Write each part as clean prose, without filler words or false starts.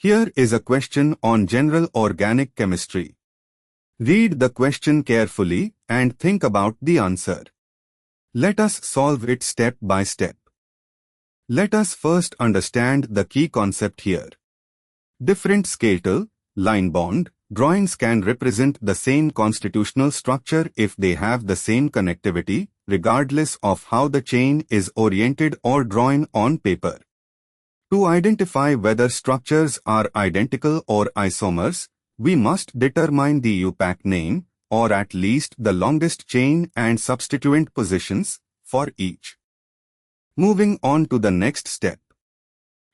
Here is a question on general organic chemistry. Read the question carefully and think about the answer. Let us solve it step by step. Let us first understand the key concept here. Different skeletal, line bond, drawings can represent the same constitutional structure if they have the same connectivity, regardless of how the chain is oriented or drawn on paper. To identify whether structures are identical or isomers, we must determine the UPAC name, or at least the longest chain and substituent positions, for each. Moving on to the next step.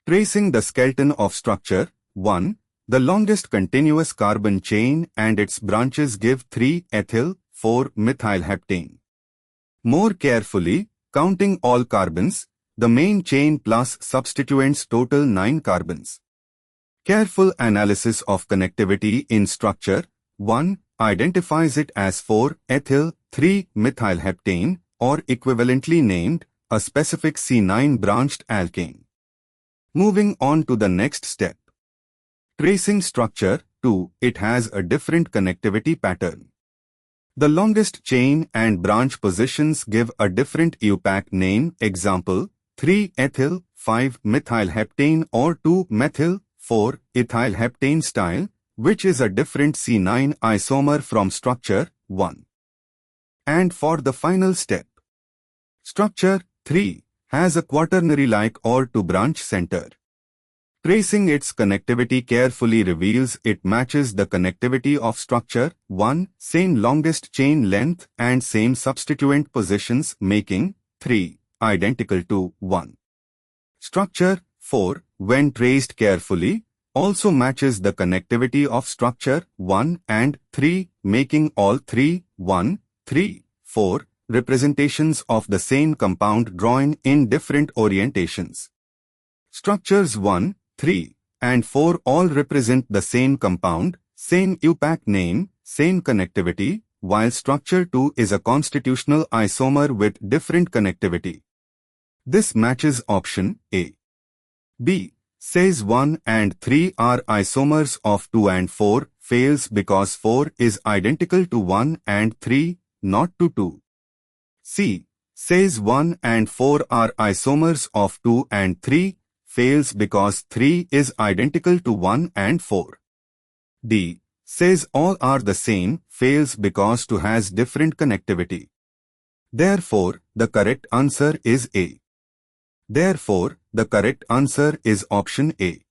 Tracing the skeleton of structure. 1. The longest continuous carbon chain and its branches give 3-ethyl, 4-methylheptane. More carefully, counting all carbons, the main chain plus substituents total 9 carbons. Careful analysis of connectivity in structure. 1. Identifies it as 4-ethyl, 3-methylheptane, or equivalently named, a specific C9 branched alkane. Moving on to the next step. Tracing structure. 2. It has a different connectivity pattern. The longest chain and branch positions give a different UPAC name, example, 3-ethyl, 5-methylheptane or 2-methyl, 4-ethylheptane style, which is a different C9 isomer from structure 1. And for the final step. Structure 3 has a quaternary-like or two-branch center. Tracing its connectivity carefully reveals it matches the connectivity of structure 1, same longest chain length and same substituent positions, making 3 identical to 1. Structure 4, when traced carefully, also matches the connectivity of structure 1 and 3, making all 3, 1, 3, 4 representations of the same compound drawn in different orientations. Structures 1, 3, and 4 all represent the same compound, same UPAC name, same connectivity, while structure 2 is a constitutional isomer with different connectivity. This matches option A. B. Says 1 and 3 are isomers of 2 and 4, fails because 4 is identical to 1 and 3, not to 2. C. Says 1 and 4 are isomers of 2 and 3, fails because 3 is identical to 1 and 4. D. Says all are the same, fails because 2 has different connectivity. Therefore, the correct answer is A. Therefore, the correct answer is option A.